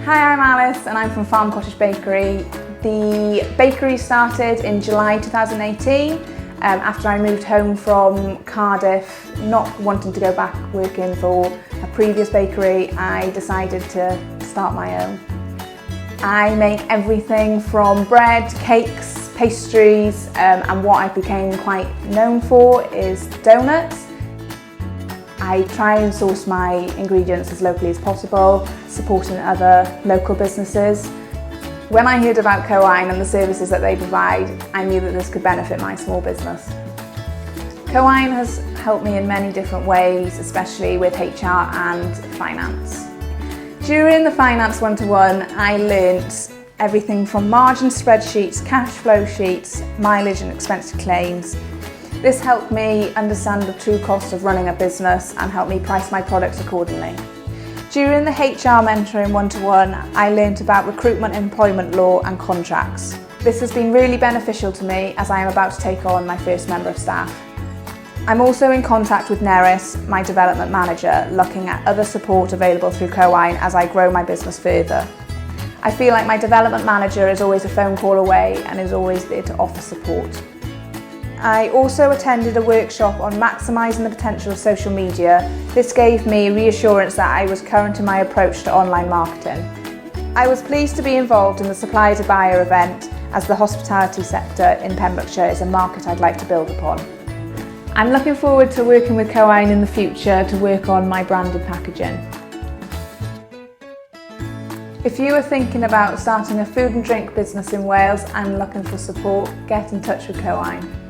Hi, I'm Alice and I'm from Cottage Bakery. The bakery started in July 2018 after I moved home from Cardiff, not wanting to go back working for a previous bakery. I decided to start my own. I make everything from bread, cakes, pastries, and what I became quite known for is doughnuts. I try and source my ingredients as locally as possible, supporting other local businesses. When I heard about Cywain and the services that they provide, I knew that this could benefit my small business. Cywain has helped me in many different ways, especially with HR and finance. During the finance one-to-one, I learnt everything from margin spreadsheets, cash flow sheets, mileage and expense claims. This helped me understand the true cost of running a business and helped me price my products accordingly. During the HR mentoring one-to-one, I learnt about recruitment, employment law and contracts. This has been really beneficial to me as I am about to take on my first member of staff. I'm also in contact with Nerth, my development manager, looking at other support available through Cywain as I grow my business further. I feel like my development manager is always a phone call away and is always there to offer support. I also attended a workshop on maximising the potential of social media. This gave me reassurance that I was current in my approach to online marketing. I was pleased to be involved in the Supplier to Buyer event, as the hospitality sector in Pembrokeshire is a market I'd like to build upon. I'm looking forward to working with Cywain in the future to work on my branded packaging. If you are thinking about starting a food and drink business in Wales and looking for support, get in touch with Cywain.